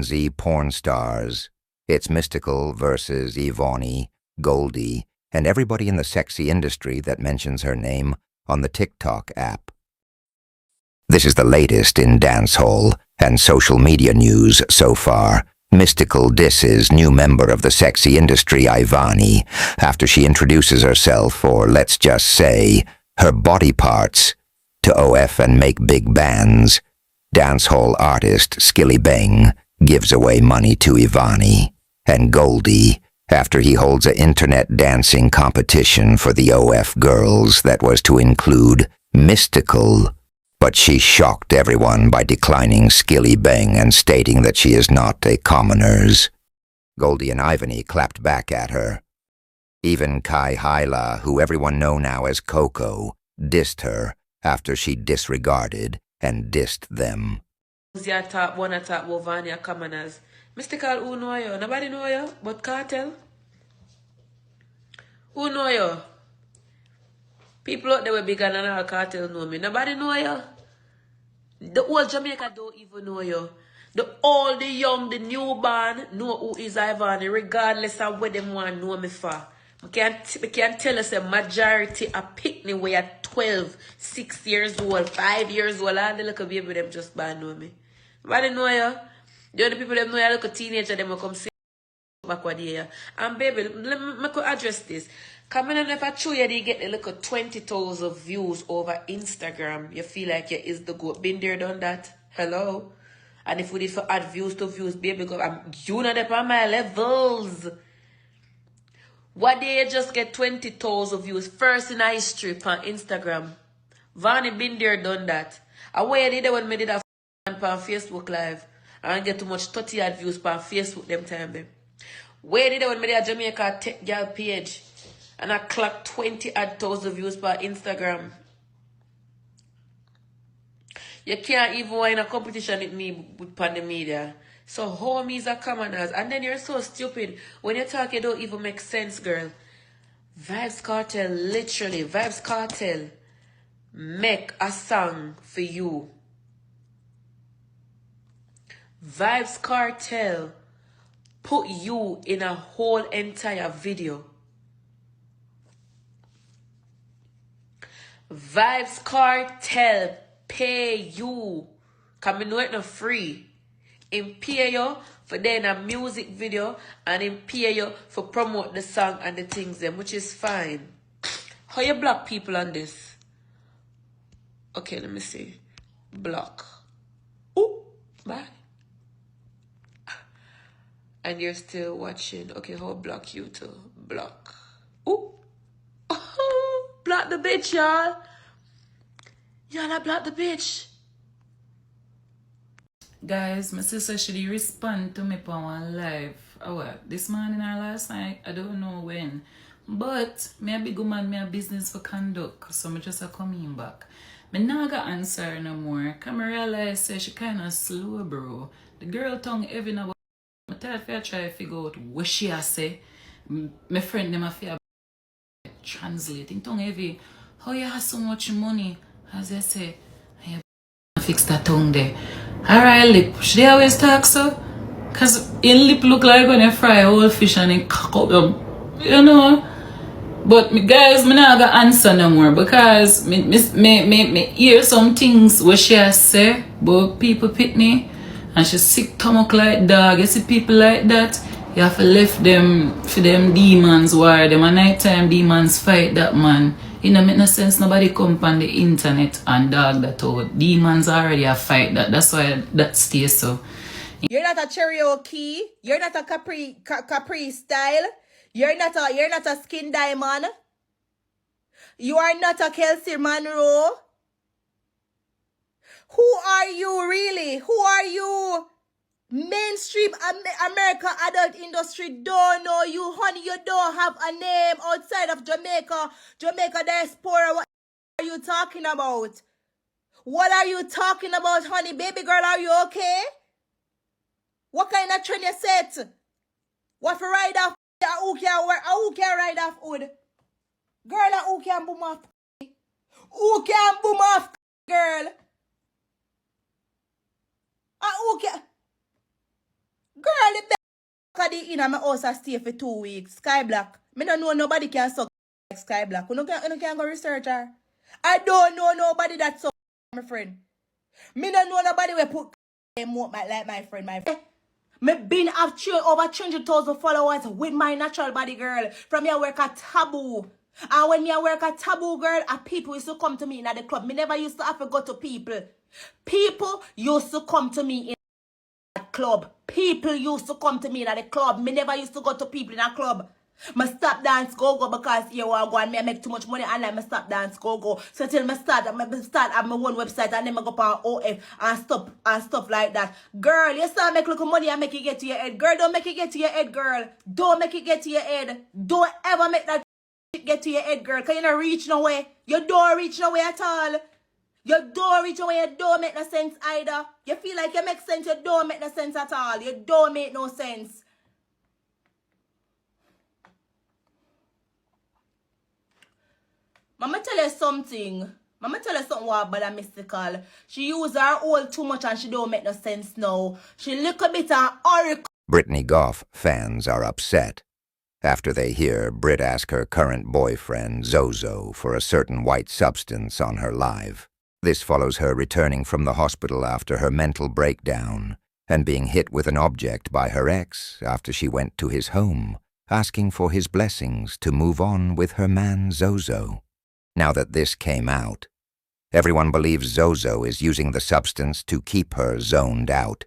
Z porn stars. It's Mystikal versus 𝑩𝒍𝒐𝒈, Goldie, and everybody in the sexy industry that mentions her name on the TikTok app. This is the latest in dancehall and social media news so far. Mystikal disses new member of the sexy industry 𝑩𝒍𝒐𝒈 after she introduces herself, or let's just say, her body parts, to OF and make big bands. Dancehall artist 𝑪𝒉𝒆𝒄𝒌 gives away money to 𝑩𝒍𝒐𝒈, and Goldie, after he holds an internet dancing competition for the OF girls that was to include Mystikal. But she shocked everyone by declining 𝑪𝒉𝒆𝒄𝒌 and stating that she is not a commoners. Goldie and 𝑩𝒍𝒐𝒈 clapped back at her. Even 𝑘𝒌, who everyone know now as Coco, dissed her after she disregarded and dissed them. One attack about Vanya commoners. Mystikal, who know you? Nobody know you but Cartel. Who know you? People out there were bigger than all Cartel know me. Nobody know you. The whole Jamaica don't even know you. The young, the newborn know who is 𝑩𝒍𝒐𝒈, regardless of what them want know me for. I can't tell us a majority of picnic where at 12, 6 years old, 5 years old, all the little baby them just born know me. Nobody know you. The other people them know you, little teenager them will come see backward here. And baby, let me address this. Come in and if I show you they get a little 20,000 views over Instagram, you feel like you is the goat. Been there, done that. Hello? And if we did for add views to views, baby, you know that on my levels. What day you just get 20,000 views first in history on Instagram? Vanny been there, done that. And what you did when me did a on Facebook Live and get too much 30 odd views on Facebook them time them. Where did when me did a Jamaica tech girl page and I clocked 20 odd thousand views on Instagram? You can't even win a competition with me with the media. So homies are commoners. And then you're so stupid. When you talk, you don't even make sense, girl. Vybz Kartel, literally, Vybz Kartel make a song for you. Vybz Kartel put you in a whole entire video. Vybz Kartel pay you. Cause I know it not free. Him pay you for then a music video and him pay you for promote the song and the things them, which is fine. How you block people on this? Okay, let me see. Block. Ooh, bye. And you're still watching. Okay, how block you too? Block. Ooh. Block the bitch, y'all. Y'all, I block the bitch. Guys, my sister should respond to me on one live. This morning or last night, I don't know when. But me a big woman, me a business for conduct, so me just a coming back. Me not got answer no more. Cause I realize say she kinda slow, bro. The girl tongue heavy now. I tell her I try to figure out what she a say. My friend them a fear translating tongue heavy. How you have so much money? As I say, I fix that tongue there. Alright, lip. Should they always talk so? Cause in lip look like when you fry a whole fish and then cock up them. You know? But guys, me not gonna answer no more because me hear some things where she has say about people Brittany and she sick stomach like dog. You see people like that, you have to left them for them demons war. Them a nighttime demons fight that man. It don't make no sense nobody come on the internet and dog that out. Demons already a fight that. That's why that stays so. You're not a Cherokee. You're not a Capri style. You're not a Skin Diamond. You are not a Kelsey Monroe. Who are you really? Who are you? Mainstream America adult industry don't know you, honey. You don't have a name outside of Jamaica. Jamaica diaspora. What are you talking about? What are you talking about, honey? Baby girl, are you okay? What kind of trend you set? What for ride off? Who can ride off wood? Girl, who can boom off? Who can boom off, girl? Who can? in my house and stay for 2 weeks. Sky Black. Me don't know nobody can suck like Sky Black. You can go research her. I don't know nobody that suck my friend. Me don't know nobody will put like my friend. Me been have over 200,000 followers with my natural body, girl. From me I work at Taboo. And when me I work at Taboo, girl, people used to come to me in the club. Me never used to have to go to people. People used to come to me in the club. People used to come to me in the club. Me never used to go to people in a club. Me stop dance go because here I go and me I make too much money and I stop dance go. So till me start have my own website and then I go on OF and stuff like that. Girl, you start make little money and make it get to your head. Girl, don't make it get to your head, girl. Don't make it get to your head. Don't ever make that get to your head, girl. Cause you don't reach nowhere. You don't reach nowhere at all. You don't reach nowhere. You don't make no sense either. You feel like you make sense. You don't make no sense at all. You don't make no sense. Mama tell you something. Mama tell you something about that Mystikal. She use her all too much and she don't make no sense now. She look a bit of oracle. Brittany Goff fans are upset after they hear Britt ask her current boyfriend, 𝙒𝙬𝙚, for a certain white substance on her live. This follows her returning from the hospital after her mental breakdown and being hit with an object by her ex after she went to his home, asking for his blessings to move on with her man 𝙒𝙬𝙚. Now that this came out, everyone believes 𝙒𝙬𝙚 is using the substance to keep her zoned out,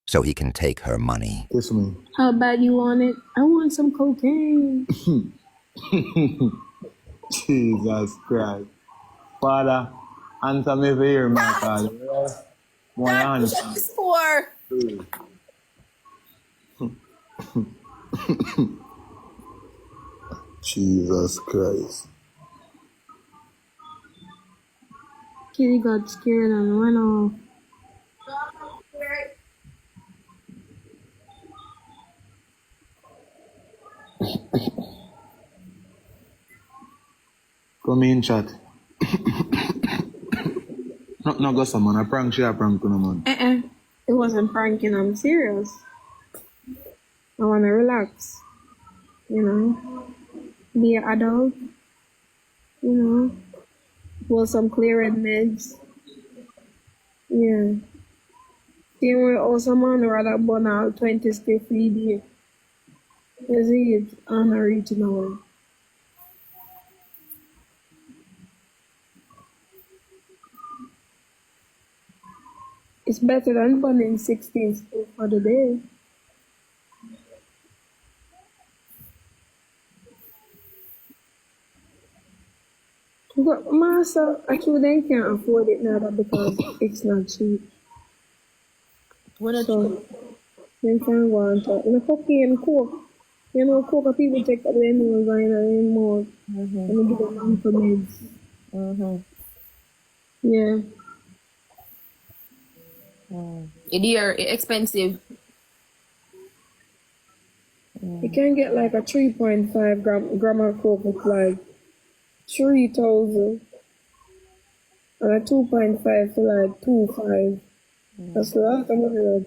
so he can take her money. Kiss me. How bad you want it? I want some cocaine. Jesus Christ. Father, answer me for your my call. That's what it's for. Jesus Christ. Kitty got scared and ran off. Come in, chat. No, go someone. I prank you, I prank you, no man. It wasn't pranking, I'm serious. I want to relax. You know? Be an adult. You know? Well, some clearing meds. Yeah. Same way also man rather burn out 20 square feet here. You see it? I'm not reaching away. It's better than burning 16 square for the day. But master, actually they can't afford it now because it's not cheap. So they can't go and talk. You know, cocaine, coke. You know, coke people take up their nose and more. And they give them for meds. Yeah. It's expensive. You can get like a 3.5 gram of coke with like 3,000 and a 2.5 for like 2.5. That's a lot of money.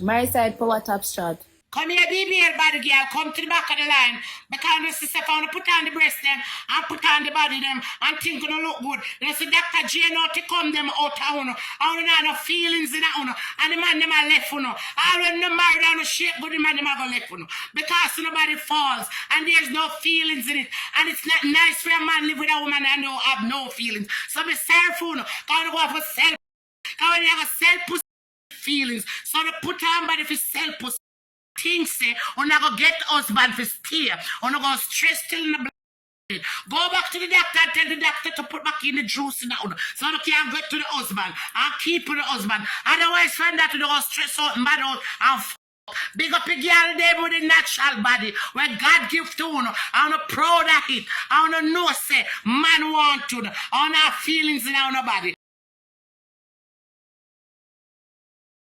My side power top shot. Come here, BBL body girl, come to the back of the line. Because my sister found to put on the breast them and put on the body them and think gonna look good. They say Dr. J not to come them out of uno. I don't have no feelings in that uno. And the man them are left uno. I don't know married on a shape, but the man them are gonna left uno. Because nobody falls and there's no feelings in it. And it's not nice for a man live with a woman and don't have no feelings. So be self uno. Can't go for self. Because when you have a self pussy feelings. So they put on body for self pussy. Things say, on not go get husband for stay. On not go stress till in the blood. Go back to the doctor and tell the doctor to put back in the juice in the hood. So they can't get to the husband and keep with the husband. Otherwise, when that you go stress out and bad out and big up a girl there with a natural body where God give to you. I'm not proud of it. I don't know say man want to. I don't have feelings in our body.